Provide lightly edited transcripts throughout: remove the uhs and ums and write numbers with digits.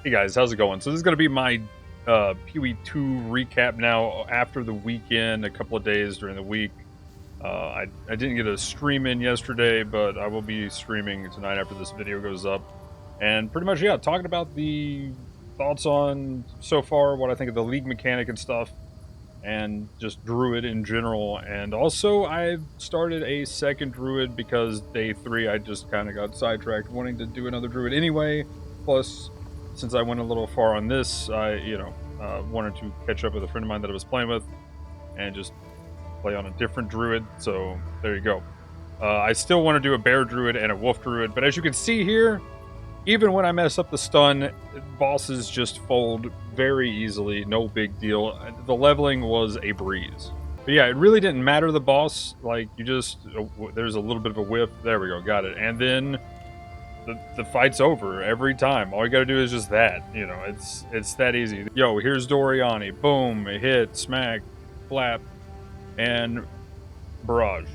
Hey guys, how's it going? So this is going to be my PoE 2 recap now after the weekend, a couple of days during the week. I didn't get a stream in yesterday, but I will be streaming tonight after this video goes up. And pretty much, yeah, talking about the thoughts on so far, what I think of the league mechanic and stuff, and just Druid in general. And also, I've started a second Druid because day 3 I just kind of got sidetracked wanting to do another Druid anyway. Plus, since I went a little far on this, I, wanted to catch up with a friend of mine that I was playing with and just play on a different Druid. So there you go. I still want to do a Bear Druid and a Wolf Druid, but as you can see here, even when I mess up the stun, bosses just fold very easily, no big deal. The leveling was a breeze. But yeah, it really didn't matter the boss. Like, you just, there's a little bit of a whiff. There we go, got it. And then the fight's over every time. All you gotta do is just that. You know, it's that easy. Yo, here's Doriani. Boom, hit, smack, flap, and barrage.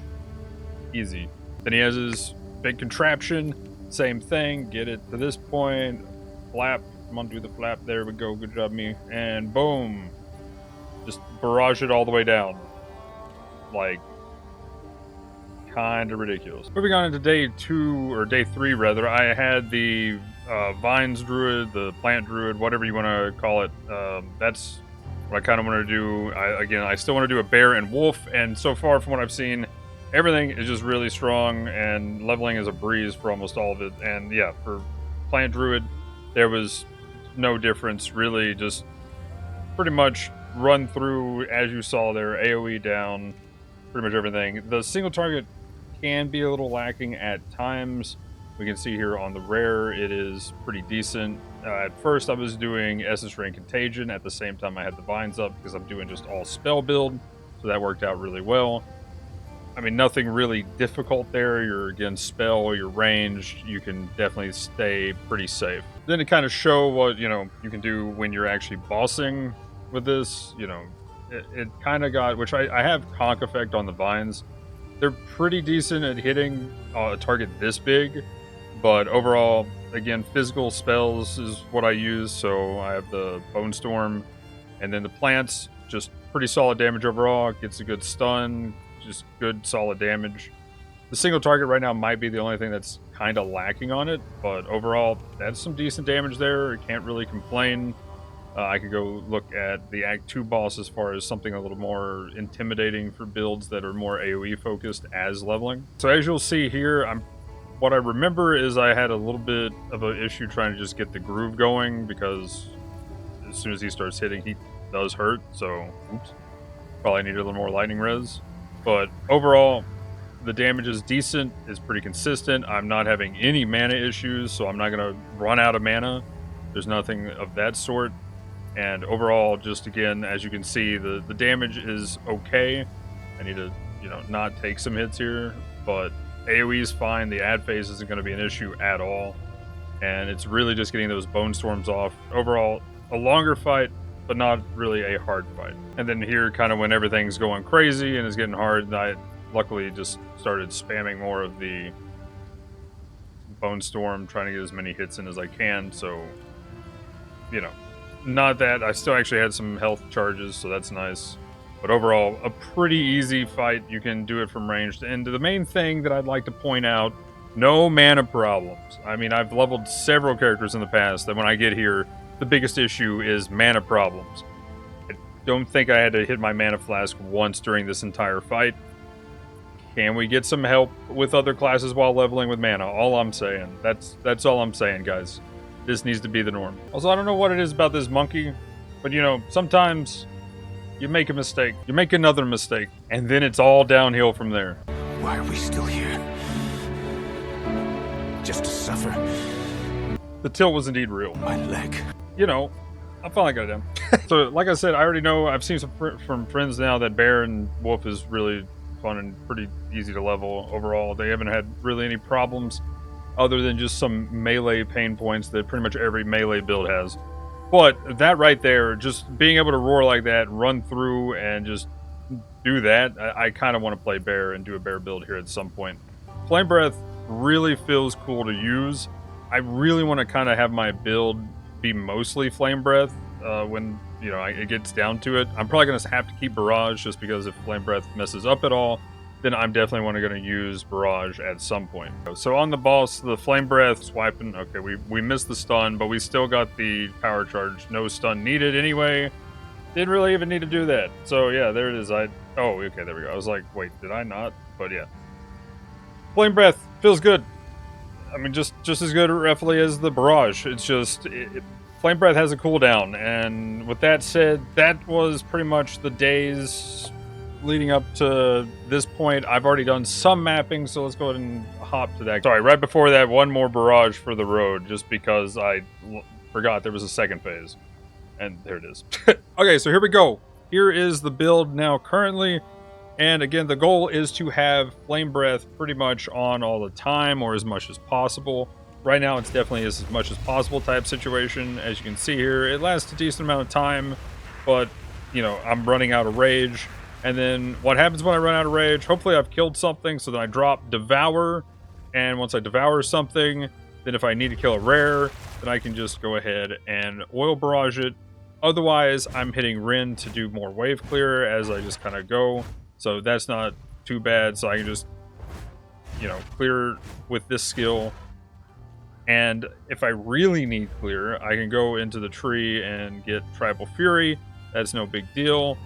Easy. Then he has his big contraption. Same thing, get it to this point, flap, come on, do the flap, there we go, good job me, and boom, just barrage it all the way down, like, kind of ridiculous. Moving on into day 2, or day 3 rather, I had the Vines Druid, the Plant Druid, whatever you want to call it. That's what I kind of want to do. I still want to do a Bear and Wolf, and so far from what I've seen, everything is just really strong, and leveling is a breeze for almost all of it. And yeah, for Plant Druid, there was no difference, really. Just pretty much run through, as you saw there, AoE down, pretty much everything. The single target can be a little lacking at times. We can see here on the rare, it is pretty decent. At first, I was doing Essence Ring Contagion at the same time I had the Vines up, because I'm doing just all spell build, so that worked out really well. I mean, nothing really difficult there. You're against spell, you're ranged, you can definitely stay pretty safe. Then to kind of show what, you can do when you're actually bossing with this, it kind of got, which I have Conk Effect on the Vines. They're pretty decent at hitting a target this big, but overall, again, physical spells is what I use, so I have the Bone Storm, and then the plants, just pretty solid damage overall, gets a good stun, just good solid damage. The single target right now might be the only thing that's kind of lacking on it, but overall that's some decent damage there. I can't really complain. I could go look at the Act 2 boss as far as something a little more intimidating for builds that are more AoE focused as leveling. So as you'll see here, what I remember is I had a little bit of an issue trying to just get the groove going, because as soon as he starts hitting, he does hurt. So oops, probably need a little more lightning res. But overall, the damage is decent, is pretty consistent. I'm not having any mana issues, so I'm not going to run out of mana. There's nothing of that sort. And overall, just again, as you can see, the damage is okay. I need to, not take some hits here, but AoE is fine. The ad phase isn't going to be an issue at all. And it's really just getting those Bone Storms off. Overall, a longer fight, but not really a hard fight. And then here, kind of when everything's going crazy and is getting hard, I luckily just started spamming more of the Bone Storm, trying to get as many hits in as I can. So, not that I still actually had some health charges, so that's nice. But overall, a pretty easy fight. You can do it from ranged. And the main thing that I'd like to point out, no mana problems. I mean, I've leveled several characters in the past that when I get here, the biggest issue is mana problems. I don't think I had to hit my mana flask once during this entire fight. Can we get some help with other classes while leveling with mana? All I'm saying. That's all I'm saying, guys. This needs to be the norm. Also, I don't know what it is about this monkey, but sometimes you make a mistake. You make another mistake, and then it's all downhill from there. Why are we still here? Just to suffer? The tilt was indeed real. My leg. I finally got it down. So, like I said, I already know, I've seen some from friends now that Bear and Wolf is really fun and pretty easy to level overall. They haven't had really any problems other than just some melee pain points that pretty much every melee build has. But that right there, just being able to roar like that, run through and just do that, I kind of want to play Bear and do a Bear build here at some point. Flame Breath really feels cool to use. I really want to kind of have my build be mostly Flame Breath when, you know, it gets down to it. I'm probably going to have to keep Barrage just because if Flame Breath messes up at all, then I'm definitely going to use Barrage at some point. So on the boss, the Flame Breath swiping. Okay, we missed the stun, but we still got the power charge. No stun needed anyway. Didn't really even need to do that. So yeah, there it is. Oh, okay, there we go. I was like, wait, did I not? But yeah. Flame Breath feels good. I mean, just as good roughly as the Barrage. It's just... Flame Breath has a cooldown, and with that said, that was pretty much the days leading up to this point. I've already done some mapping, so let's go ahead and hop to that. Sorry, right before that, one more Barrage for the road, just because I forgot there was a second phase. And there it is. Okay, so here we go. Here is the build now currently, and again, the goal is to have Flame Breath pretty much on all the time, or as much as possible. Right now, it's definitely as much as possible type situation. As you can see here, it lasts a decent amount of time, but, you know, I'm running out of rage. And then what happens when I run out of rage? Hopefully I've killed something, so then I drop Devour. And once I Devour something, then if I need to kill a rare, then I can just go ahead and Oil Barrage it. Otherwise, I'm hitting Rin to do more wave clear as I just kind of go. So that's not too bad. So I can just, you know, clear with this skill. And if I really need clear, I can go into the tree and get Tribal Fury. That's no big deal.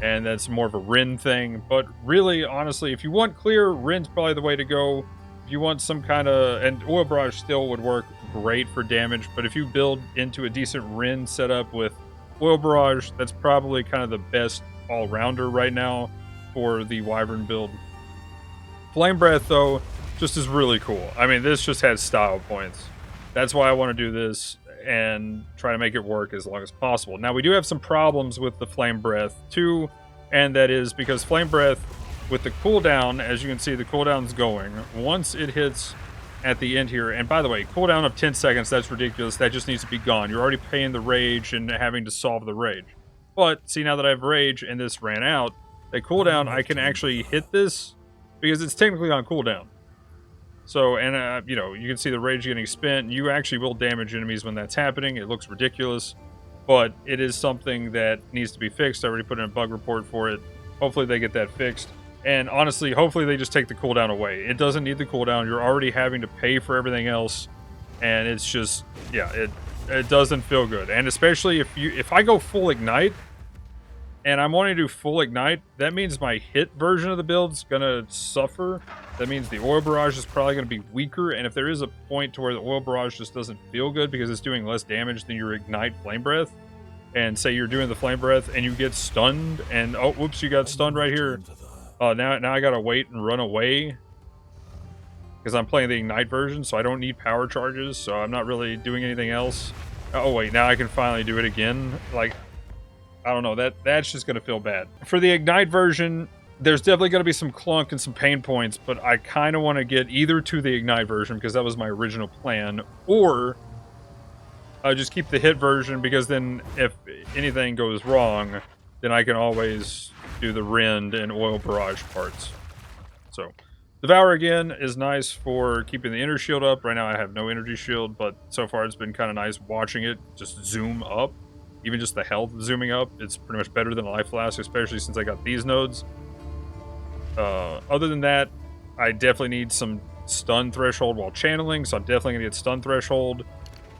And that's more of a Rin thing. But really, honestly, if you want clear, Rin's probably the way to go. If you want some kind of... And Oil Barrage still would work great for damage. But if you build into a decent Rin setup with Oil Barrage, that's probably kind of the best all-rounder right now for the Wyvern build. Flame Breath, though, just is really cool. I mean, this just has style points. That's why I want to do this and try to make it work as long as possible. Now, we do have some problems with the Flame Breath, too, and that is because Flame Breath, with the cooldown, as you can see, the cooldown's going. Once it hits at the end here, and by the way, cooldown of 10 seconds, that's ridiculous. That just needs to be gone. You're already paying the rage and having to solve the rage. But, see, now that I have rage and this ran out, that cooldown, I can actually hit this because it's technically on cooldown. So, and, you know, you can see the rage getting spent. You actually will damage enemies when that's happening. It looks ridiculous, but it is something that needs to be fixed. I already put in a bug report for it. Hopefully they get that fixed. And honestly, hopefully they just take the cooldown away. It doesn't need the cooldown. You're already having to pay for everything else. And it's just, yeah, it doesn't feel good. And especially if I go full Ignite, and I'm wanting to do full Ignite, that means my hit version of the build's gonna suffer. That means the Oil Barrage is probably gonna be weaker, and if there is a point to where the Oil Barrage just doesn't feel good because it's doing less damage than your Ignite Flame Breath, and say you're doing the Flame Breath and you get stunned, and oh, whoops, you got stunned right here. Now I gotta wait and run away because I'm playing the Ignite version, so I don't need power charges, so I'm not really doing anything else. Oh wait, now I can finally do it again. Like, I don't know, that's just gonna feel bad. For the Ignite version, there's definitely gonna be some clunk and some pain points, but I kind of want to get either to the Ignite version because that was my original plan, or just keep the hit version because then if anything goes wrong, then I can always do the Rend and Oil Barrage parts. So, Devour again is nice for keeping the inner shield up. Right now I have no energy shield, but so far it's been kind of nice watching it just zoom up. Even just the health zooming up, it's pretty much better than a Life Flask, especially since I got these nodes. Other than that, I definitely need some stun threshold while channeling, so I'm definitely going to get stun threshold.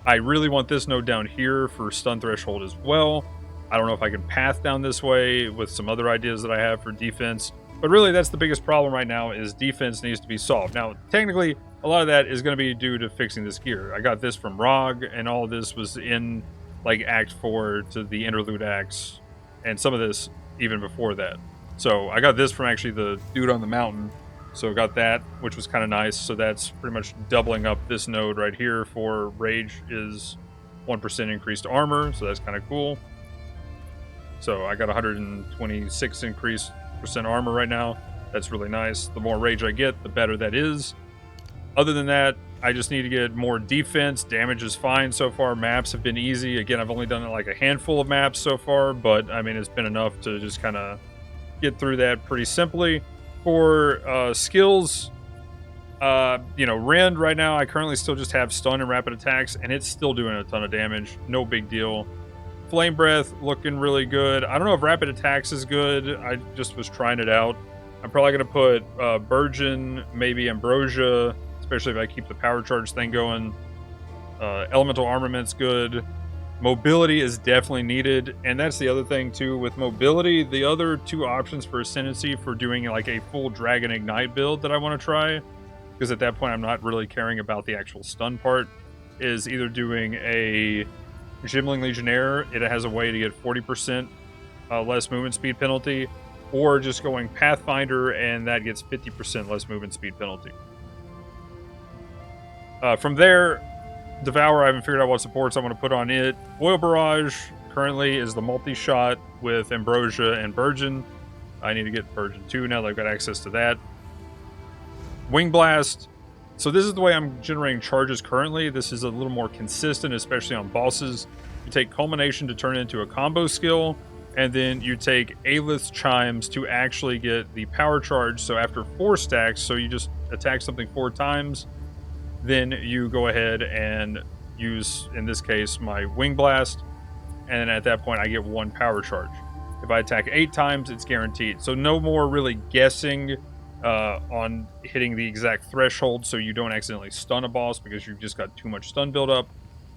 I really want this node down here for stun threshold as well. I don't know if I can path down this way with some other ideas that I have for defense. But really, that's the biggest problem right now, is defense needs to be solved. Now, technically, a lot of that is going to be due to fixing this gear. I got this from Rog, and all of this was in, like, Act 4 to the Interlude Acts, and some of this even before that. So, I got this from, actually, the dude on the mountain. So, I got that, which was kind of nice. So, that's pretty much doubling up this node right here for Rage is 1% increased armor, so that's kind of cool. So, I got 126 increased % armor right now. That's really nice. The more rage I get, the better that is. Other than that, I just need to get more defense. Damage is fine so far. Maps have been easy. Again, I've only done like a handful of maps so far, but I mean, it's been enough to just kind of get through that pretty simply. For skills, You know, Rend right now, I currently still just have stun and rapid attacks, and it's still doing a ton of damage. No big deal. Flame Breath looking really good. I don't know if rapid attacks is good. I just was trying it out. I'm probably going to put Burgeon, maybe Ambrosia, especially if I keep the power charge thing going. Elemental Armament's good. Mobility is definitely needed, and that's the other thing too. With mobility, the other two options for Ascendancy for doing like a full Dragon Ignite build that I want to try, because at that point I'm not really caring about the actual stun part, is either doing a Gimling Legionnaire. It has a way to get 40% less movement speed penalty, or just going Pathfinder, and that gets 50% less movement speed penalty. From there, Devour, I haven't figured out what supports I want to put on it. Oil Barrage currently is the multi-shot with Ambrosia and Burgeon. I need to get Burgeon 2 now that I've got access to that. Wing Blast. So this is the way I'm generating charges currently. This is a little more consistent, especially on bosses. You take Culmination to turn it into a combo skill, and then you take Aelith's Chimes to actually get the power charge. So after 4 stacks, so you just attack something 4 times, then you go ahead and use, in this case, my Wing Blast, and then at that point I get 1 power charge. If I attack 8 times, it's guaranteed. So no more really guessing on hitting the exact threshold, so you don't accidentally stun a boss because you've just got too much stun buildup.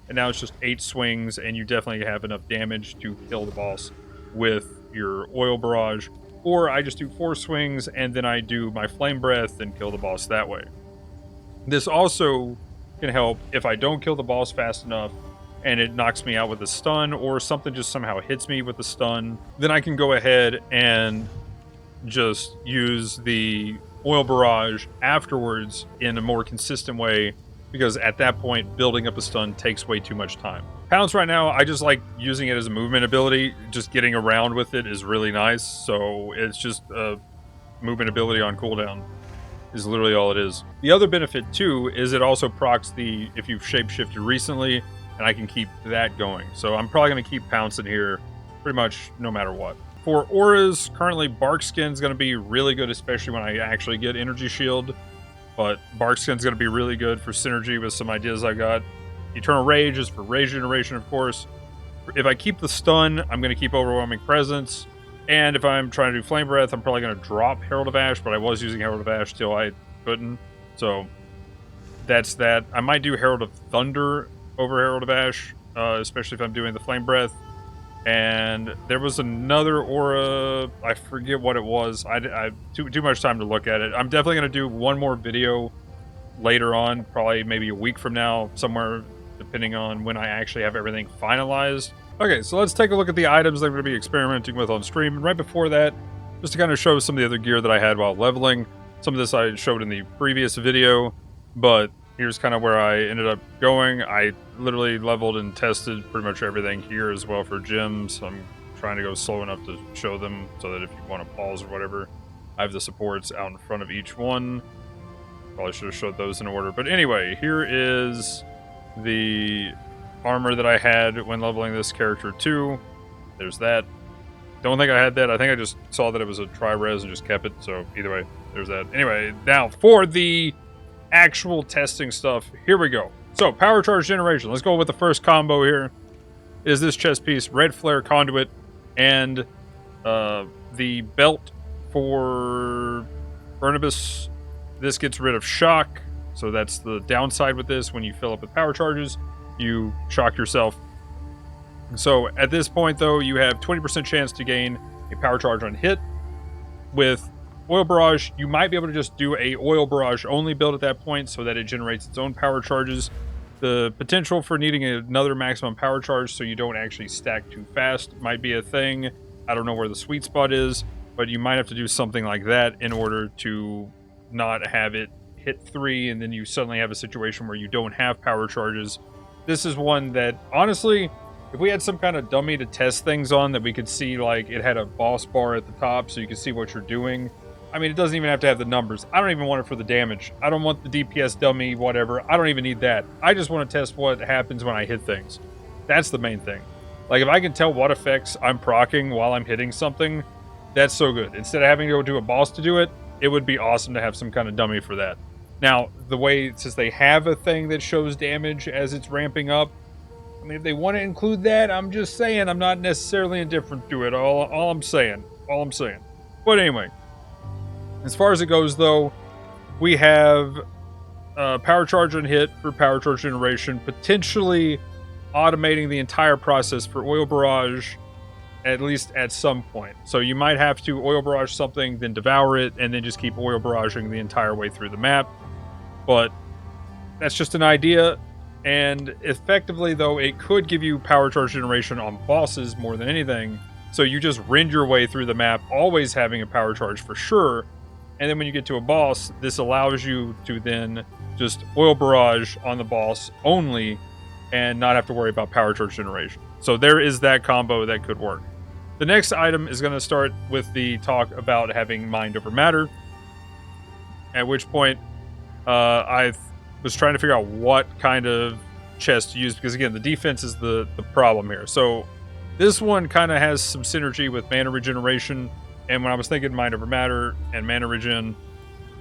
And now it's just 8 swings, and you definitely have enough damage to kill the boss with your Oil Barrage. Or I just do 4 swings, and then I do my Flame Breath and kill the boss that way. This also can help if I don't kill the boss fast enough and it knocks me out with a stun, or something just somehow hits me with a stun. Then I can go ahead and just use the Oil Barrage afterwards in a more consistent way, because at that point, building up a stun takes way too much time. Pounce right now, I just like using it as a movement ability. Just getting around with it is really nice, so it's just a movement ability on cooldown. Is literally all it is. The other benefit too is it also procs the if you've shapeshifted recently, and I can keep that going. So I'm probably going to keep Pounce in here pretty much no matter what. For auras, currently Bark Skin's going to be really good, especially when I actually get Energy Shield. But Bark Skin's going to be really good for synergy with some ideas I got. Eternal Rage is for rage generation, of course. If I keep the stun, I'm going to keep Overwhelming Presence. And if I'm trying to do Flame Breath, I'm probably going to drop Herald of Ash, but I was using Herald of Ash till I couldn't. So that's that. I might do Herald of Thunder over Herald of Ash, especially if I'm doing the Flame Breath. And there was another aura, I forget what it was. I too much time to look at it. I'm definitely going to do one more video later on, probably maybe a week from now, somewhere, depending on when I actually have everything finalized. Okay, so let's take a look at the items that I'm going to be experimenting with on stream. And right before that, just to kind of show some of the other gear that I had while leveling. Some of this I showed in the previous video, but here's kind of where I ended up going. I literally leveled and tested pretty much everything here as well for gems. I'm trying to go slow enough to show them so that if you want to pause or whatever, I have the supports out in front of each one. Probably should have showed those in order. But anyway, here is the armor that I had when leveling this character too. There's that. Don't think I had that. I think I just saw that it was a tri-res and just kept it. So either way, there's that. Anyway, now for the actual testing stuff, here we go. So power charge generation. Let's go with the first combo here. Is this chest piece, Red Flare Conduit, and the belt for Burnibus. This gets rid of shock. So that's the downside with this. When you fill up with power charges, you shock yourself. So at this point, though, you have 20% chance to gain a power charge on hit. With Oil Barrage, you might be able to just do a Oil Barrage only build at that point so that it generates its own power charges. The potential for needing another maximum power charge so you don't actually stack too fast might be a thing. I don't know where the sweet spot is, but you might have to do something like that in order to not have it hit 3 and then you suddenly have a situation where you don't have power charges. This is one that, honestly, if we had some kind of dummy to test things on that we could see, like, it had a boss bar at the top so you can see what you're doing. I mean, it doesn't even have to have the numbers. I don't even want it for the damage. I don't want the DPS dummy, whatever. I don't even need that. I just want to test what happens when I hit things. That's the main thing. Like, if I can tell what effects I'm proccing while I'm hitting something, that's so good. Instead of having to go to a boss to do it, it would be awesome to have some kind of dummy for that. Now, the way, since they have a thing that shows damage as it's ramping up, I mean, if they want to include that, I'm just saying, I'm not necessarily indifferent to it. All I'm saying. All I'm saying. But anyway, as far as it goes, though, we have power charge and hit for power charge generation, potentially automating the entire process for oil barrage, at least at some point. So you might have to oil barrage something, then devour it, and then just keep oil barraging the entire way through the map. But that's just an idea. And effectively, though, it could give you power charge generation on bosses more than anything. So you just rend your way through the map, always having a power charge for sure. And then when you get to a boss, this allows you to then just oil barrage on the boss only and not have to worry about power charge generation. So there is that combo that could work. The next item is going to start with the talk about having mind over matter. At which point, I was trying to figure out what kind of chest to use, because again, the defense is the problem here. So this one kind of has some synergy with mana regeneration, and when I was thinking mind over matter and mana regen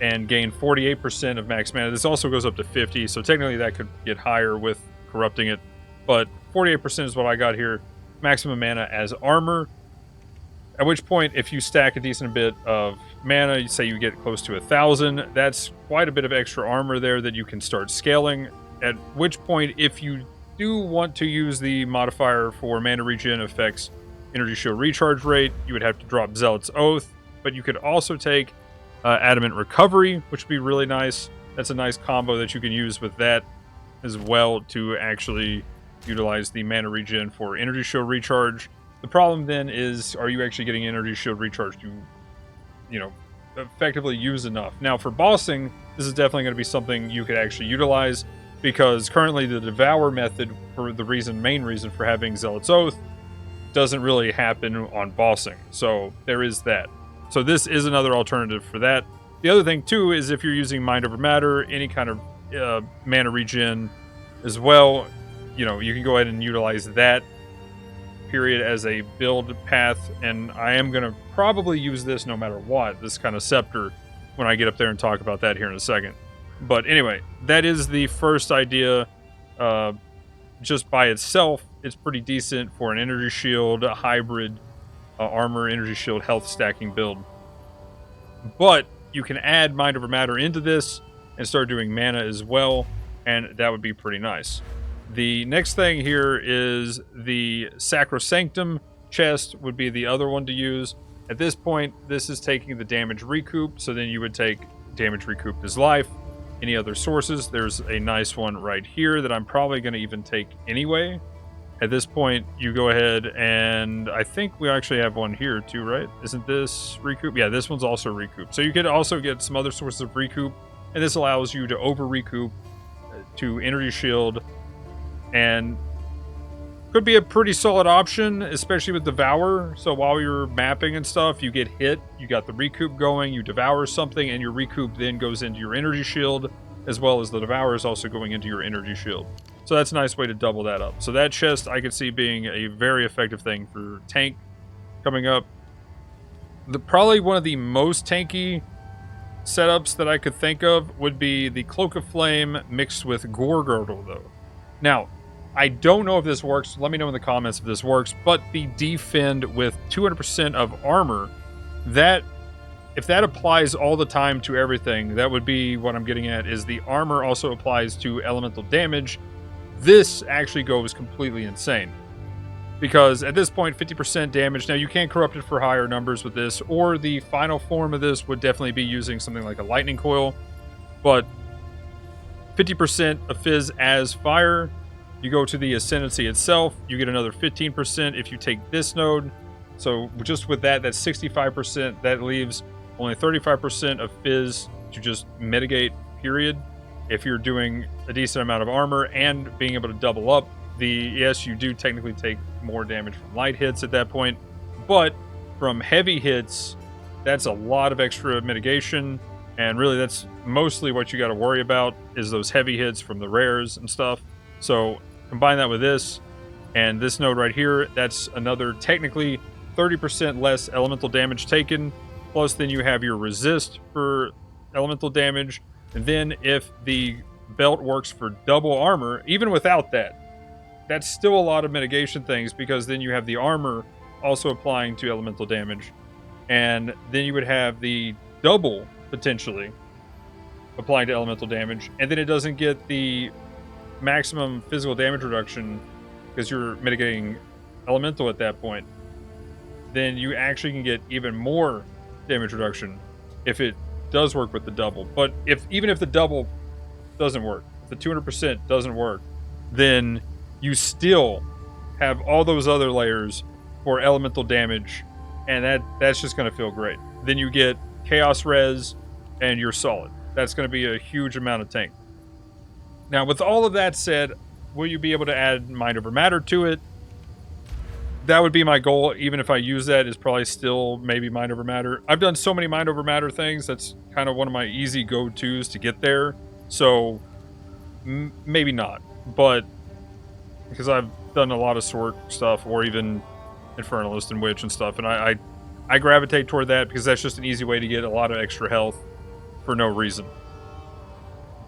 and gain 48% of max mana, this also goes up to 50, so technically that could get higher with corrupting it, but 48% is what I got here. Maximum mana as armor, at which point if you stack a decent bit of mana, you say you get close to 1,000, that's quite a bit of extra armor there that you can start scaling, at which point if you do want to use the modifier for mana regen affects energy shield recharge rate, you would have to drop Zealot's Oath, but you could also take Adamant Recovery, which would be really nice. That's a nice combo that you can use with that as well to actually utilize the mana regen for energy shield recharge. The problem then is, are you actually getting energy shield recharge to, effectively use enough? Now for bossing, this is definitely going to be something you could actually utilize, because currently the Devour method, for the main reason for having Zealot's Oath, doesn't really happen on bossing. So there is that. So this is another alternative for that. The other thing too is if you're using mind over matter, any kind of mana regen as well, you can go ahead and utilize that period as a build path. And I am going to probably use this no matter what, this kind of scepter, when I get up there and talk about that here in a second. But anyway, that is the first idea. Just by itself, it's pretty decent for an energy shield, a hybrid armor, energy shield, health stacking build. But you can add mind over matter into this and start doing mana as well, and that would be pretty nice. The next thing here is the Sacrosanctum chest would be the other one to use. At this point, this is taking the damage recoup, so then you would take damage recouped as life. Any other sources, there's a nice one right here that I'm probably going to even take anyway. At this point, you go ahead, and I think we actually have one here too, right? Isn't this recoup? Yeah, this one's also recoup. So you could also get some other sources of recoup, and this allows you to over recoup to energy shield, and could be a pretty solid option, especially with Devour. So while you're mapping and stuff, you get hit, you got the recoup going, you devour something, and your recoup then goes into your energy shield, as well as the Devour is also going into your energy shield. So that's a nice way to double that up. So that chest I could see being a very effective thing for tank coming up. Probably one of the most tanky setups that I could think of would be the Cloak of Flame mixed with Gore Girdle, though. Now, I don't know if this works. Let me know in the comments if this works. But the defend with 200% of armor, that if that applies all the time to everything, that would be what I'm getting at, is the armor also applies to elemental damage. This actually goes completely insane, because at this point 50% damage. Now you can't corrupt it for higher numbers with this, or the final form of this would definitely be using something like a lightning coil, but 50% of fizz as fire. You go to the ascendancy itself, you get another 15% if you take this node. So just with that, that's 65%. That leaves only 35% of fizz to just mitigate, period. If you're doing a decent amount of armor and being able to double up, yes, you do technically take more damage from light hits at that point, but from heavy hits, that's a lot of extra mitigation, and really that's mostly what you got to worry about, is those heavy hits from the rares and stuff. So combine that with this, and this node right here, that's another technically 30% less elemental damage taken, plus then you have your resist for elemental damage, And then if the belt works for double armor, even without that, that's still a lot of mitigation things, because then you have the armor also applying to elemental damage. And then you would have the double potentially applying to elemental damage. And then it doesn't get the maximum physical damage reduction because you're mitigating elemental at that point. Then you actually can get even more damage reduction if it does work with the double. But even if the double doesn't work, if the 200% doesn't work, then you still have all those other layers for elemental damage, and that's just going to feel great. Then you get chaos res, and you're solid. That's going to be a huge amount of tank. Now, with all of that said, will you be able to add Mind Over Matter to it? That would be my goal. Even if I use that, is probably still maybe Mind Over Matter. I've done so many Mind Over Matter things. That's kind of one of my easy go-tos to get there. So maybe not, but because I've done a lot of Sword stuff, or even Infernalist and Witch and stuff, and I gravitate toward that because that's just an easy way to get a lot of extra health for no reason.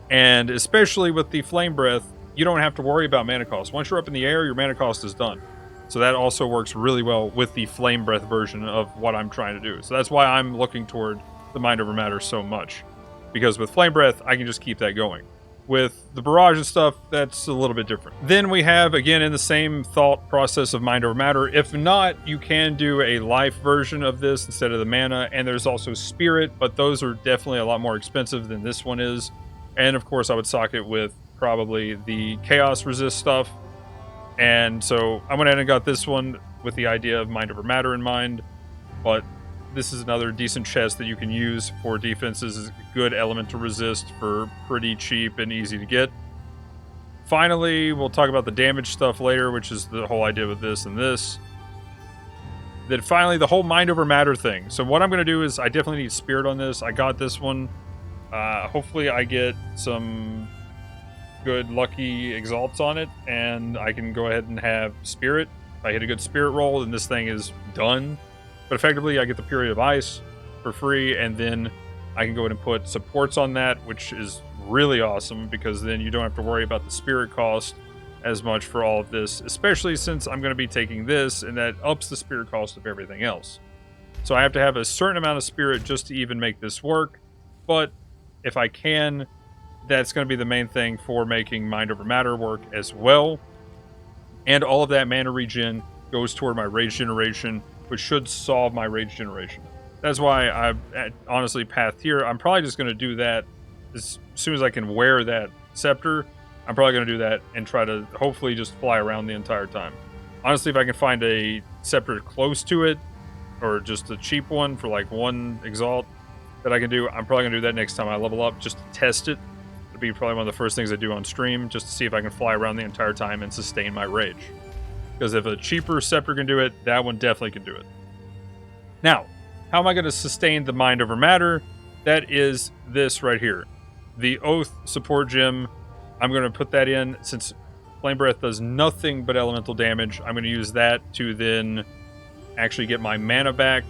And especially with the Flame Breath, you don't have to worry about mana cost. Once you're up in the air, your mana cost is done. So that also works really well with the Flame Breath version of what I'm trying to do. So that's why I'm looking toward the Mind Over Matter so much, because with Flame Breath, I can just keep that going. With the Barrage and stuff, that's a little bit different. Then we have, again, in the same thought process of Mind Over Matter, if not, you can do a life version of this instead of the mana, and there's also Spirit, but those are definitely a lot more expensive than this one is. And of course, I would sock it with probably the Chaos Resist stuff. And so I went ahead and got this one with the idea of Mind Over Matter in mind, but this is another decent chest that you can use for defenses. Is good elemental resist for pretty cheap and easy to get. Finally, we'll talk about the damage stuff later, which is the whole idea with this and this. Then finally, the whole Mind Over Matter thing. So what I'm going to do is I definitely need Spirit on this. I got this one. Hopefully I get some good lucky exalts on it, and I can go ahead and have Spirit. If I hit a good Spirit roll, then this thing is done. But effectively, I get the Period of Ice for free, and then I can go ahead and put supports on that, which is really awesome, because then you don't have to worry about the Spirit cost as much for all of this, especially since I'm going to be taking this, and that ups the Spirit cost of everything else. So I have to have a certain amount of Spirit just to even make this work, but if I can, that's going to be the main thing for making Mind Over Matter work as well. And all of that mana regen goes toward my Rage Generation, which should solve my Rage Generation. That's why I've honestly pathed here. I'm probably just going to do that as soon as I can wear that Scepter. I'm probably going to do that and try to hopefully just fly around the entire time. Honestly, if I can find a Scepter close to it, or just a cheap one for like 1 Exalt that I can do, I'm probably going to do that next time I level up, just to test it. It'll be probably one of the first things I do on stream, just to see if I can fly around the entire time and sustain my Rage. Because if a cheaper Scepter can do it, that one definitely can do it. Now, how am I going to sustain the Mind Over Matter? That is this right here. The Oath support gem. I'm going to put that in, since Flame Breath does nothing but elemental damage. I'm going to use that to then actually get my mana back.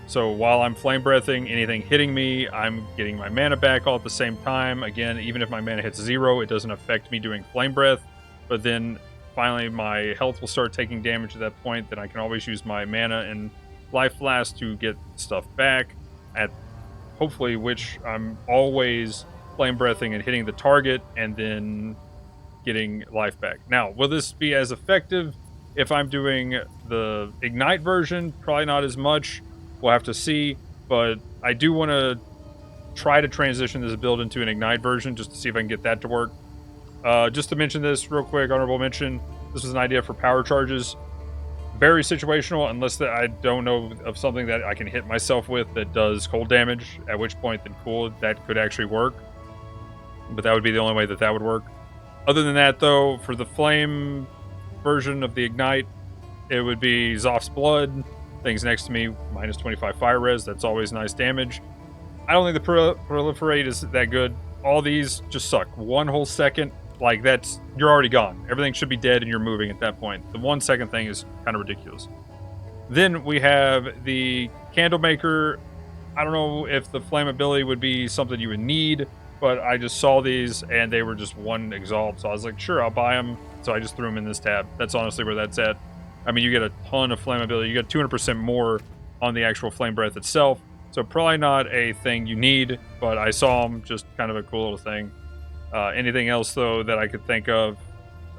So while I'm Flame Breathing, anything hitting me, I'm getting my mana back all at the same time. Again, even if my mana hits 0, it doesn't affect me doing Flame Breath. But then finally my health will start taking damage at that point. Then I can always use my mana and Life Flask to get stuff back, at hopefully which I'm always Flame Breathing and hitting the target and then getting life back. Now, will this be as effective if I'm doing the Ignite version? Probably not as much. We'll have to see, but I do want to try to transition this build into an Ignite version just to see if I can get that to work. Just to mention this real quick, honorable mention, this was an idea for power charges. Very situational, unless that I don't know of something that I can hit myself with that does cold damage, at which point then cool, that could actually work. But that would be the only way that that would work. Other than that, though, for the Flame version of the Ignite, it would be Zoph's Blood. Things next to me, minus 25 fire res. That's always nice damage. I don't think the proliferate is that good. All these just suck. 1 whole second, like you're already gone. Everything should be dead and you're moving at that point. The 1 second thing is kind of ridiculous. Then we have the Candlemaker. I don't know if the flammability would be something you would need. but I just saw these and they were just 1 exalt, so I was like, sure, I'll buy them. So I just threw them in this tab. That's honestly where that's at. I mean, you get a ton of flammability. You get 200% more on the actual flame breath itself. So probably not a thing you need, but I saw them, just kind of a cool little thing. Anything else, though, that I could think of,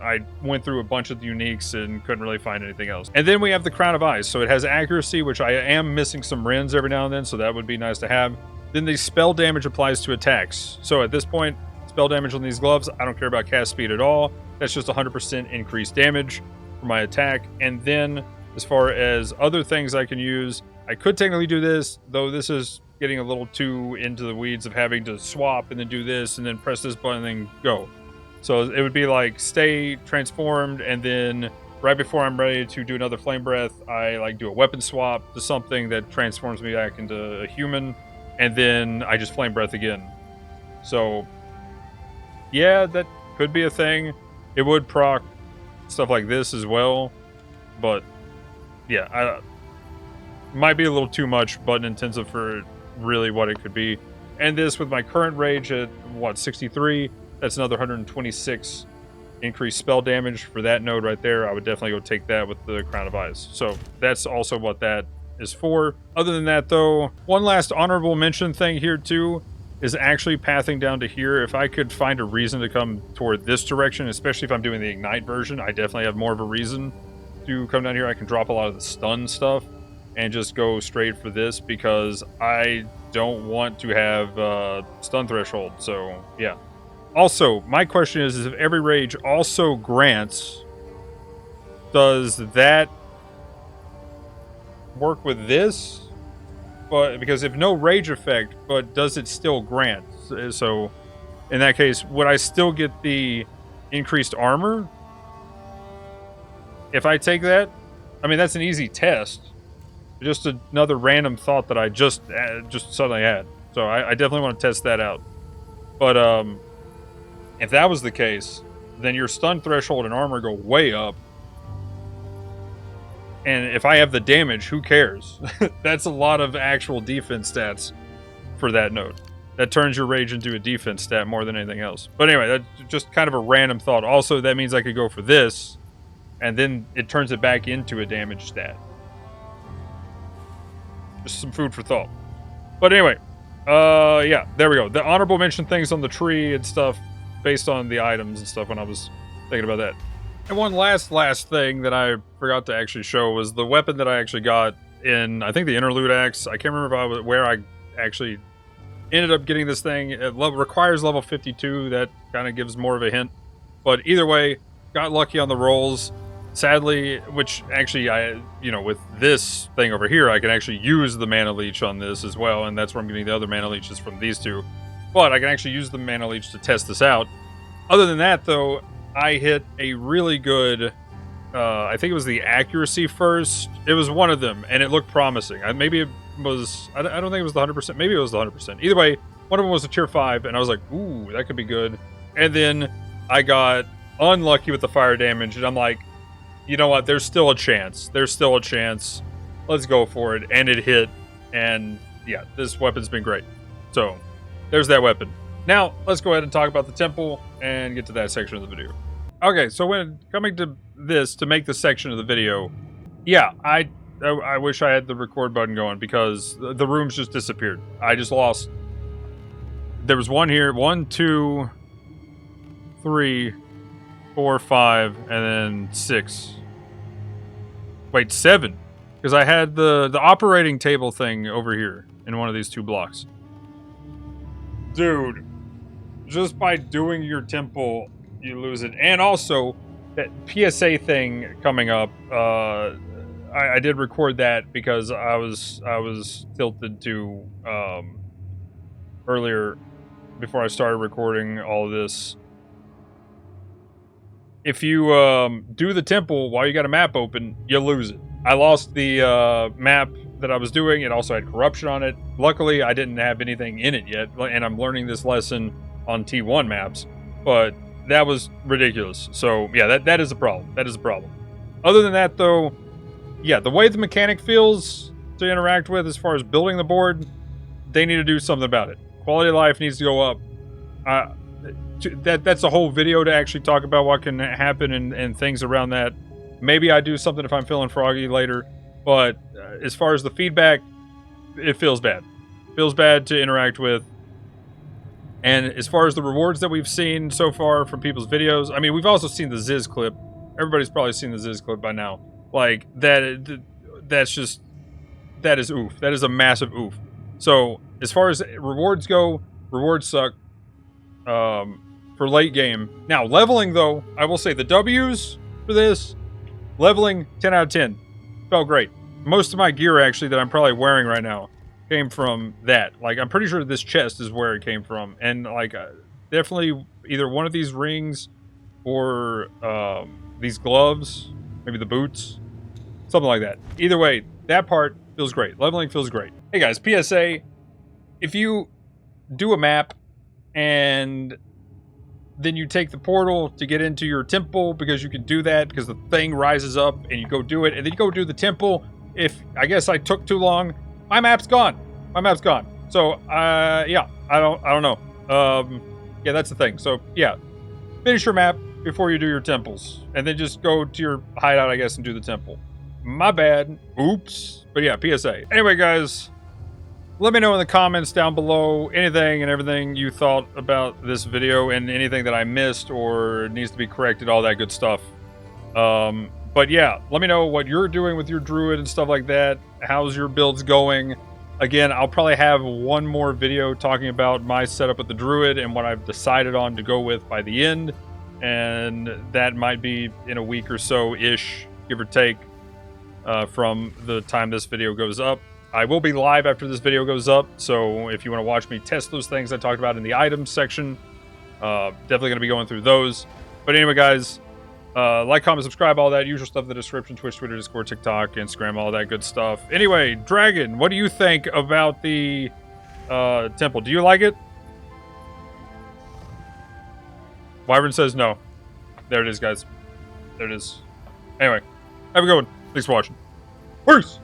I went through a bunch of the uniques and couldn't really find anything else. And then we have the Crown of Ice. So it has accuracy, which I am missing some Rins every now and then, so that would be nice to have. Then the spell damage applies to attacks. So at this point, spell damage on these gloves, I don't care about cast speed at all. That's just 100% increased damage for my attack. And then as far as other things I can use, I could technically do this, though this is getting a little too into the weeds of having to swap and then do this and then press this button and then go. So it would be like stay transformed, and then right before I'm ready to do another flame breath, I like do a weapon swap to something that transforms me back into a human, and then I just flame breath again. So yeah, that could be a thing. It would proc stuff like this as well, but yeah, might be a little too much button intensive for really what it could be. And this with my current rage at what, 63, that's another 126 increased spell damage for that node right there. I would definitely go take that with the Crown of Ice. So that's also what that is for. Other than that, though, one last honorable mention thing here too is actually pathing down to here. If I could find a reason to come toward this direction, especially if I'm doing the Ignite version, I definitely have more of a reason to come down here. I can drop a lot of the stun stuff and just go straight for this because I don't want to have stun threshold. So yeah. Also, my question is if every rage also grants, does that work with this? But because if no rage effect, but does it still grant? So in that case, would I still get the increased armor if I take that? I mean, that's an easy test. Just another random thought that I just suddenly had. So I definitely want to test that out. But if that was the case, then your stun threshold and armor go way up. And if I have the damage, who cares? That's a lot of actual defense stats for that node. That turns your rage into a defense stat more than anything else. But anyway, that's just kind of a random thought. Also, that means I could go for this, and then it turns it back into a damage stat. Just some food for thought. But anyway, yeah, there we go. The honorable mention things on the tree and stuff based on the items and stuff when I was thinking about that. And one last thing that I forgot to actually show was the weapon that I actually got in, I think, the Interlude Axe. I can't remember where I actually ended up getting this thing. It requires level 52. That kind of gives more of a hint. But either way, got lucky on the rolls. Sadly, which actually with this thing over here, I can actually use the Mana Leech on this as well. And that's where I'm getting the other Mana Leeches from these two. But I can actually use the Mana Leech to test this out. Other than that, though, I hit a really good, I think it was the accuracy first. It was one of them, and it looked promising. Maybe it was, I don't think it was the 100%. Maybe it was the 100%. Either way, one of them was a tier 5, and I was like, ooh, that could be good. And then I got unlucky with the fire damage, and I'm like, you know what, there's still a chance. There's still a chance. Let's go for it. And it hit, and yeah, this weapon's been great. So there's that weapon. Now, let's go ahead and talk about the temple and get to that section of the video. Okay, so when coming to this, to make this section of the video, yeah, I wish I had the record button going because the rooms just disappeared. I just lost. There was one here, 1, 2, 3, 4, 5, and then 6. Wait, 7. Because I had the operating table thing over here in one of these 2 blocks. Dude, just by doing your temple, you lose it. And also, that PSA thing coming up, I did record that because I was tilted to earlier before I started recording all of this. If you do the temple while you got a map open, you lose it. I lost the map that I was doing. It also had corruption on it. Luckily, I didn't have anything in it yet, and I'm learning this lesson on T1 maps, but that was ridiculous. So yeah, that is a problem. That is a problem. Other than that, though, yeah, the way the mechanic feels to interact with as far as building the board, they need to do something about it. Quality of life needs to go up. That's a whole video to actually talk about what can happen and things around that. Maybe I do something if I'm feeling froggy later, but as far as the feedback, it feels bad. Feels bad to interact with. And as far as the rewards that we've seen so far from people's videos, I mean, we've also seen the Ziz clip. Everybody's probably seen the Ziz clip by now. Like, that's just, that is oof. That is a massive oof. So, as far as rewards go, rewards suck for late game. Now, leveling, though, I will say the W's for this, leveling, 10 out of 10. Felt great. Most of my gear, actually, that I'm probably wearing right now came from that. Like, I'm pretty sure this chest is where it came from. And, like, definitely either one of these rings or these gloves, maybe the boots, something like that. Either way, that part feels great. Leveling feels great. Hey, guys, PSA, if you do a map and then you take the portal to get into your temple, because you can do that because the thing rises up and you go do it, and then you go do the temple. If I guess I took too long, my map's gone. My map's gone. So yeah, I don't know. Yeah, that's the thing. So yeah, finish your map before you do your temples, and then just go to your hideout, I guess, and do the temple. My bad. Oops. But yeah, PSA. Anyway, guys, let me know in the comments down below anything and everything you thought about this video and anything that I missed or needs to be corrected, all that good stuff. But yeah, let me know what you're doing with your druid and stuff like that. How's your builds going? Again, I'll probably have one more video talking about my setup with the druid and what I've decided on to go with by the end. And that might be in a week or so-ish, give or take, from the time this video goes up. I will be live after this video goes up, so if you want to watch me test those things I talked about in the items section, definitely going to be going through those. But anyway, guys, like, comment, subscribe, all that usual stuff in the description, Twitch, Twitter, Discord, TikTok, Instagram, all that good stuff. Anyway, Dragon, what do you think about the temple? Do you like it? Wyvern says no. There it is, guys. There it is. Anyway, have a good one. Thanks for watching. Peace!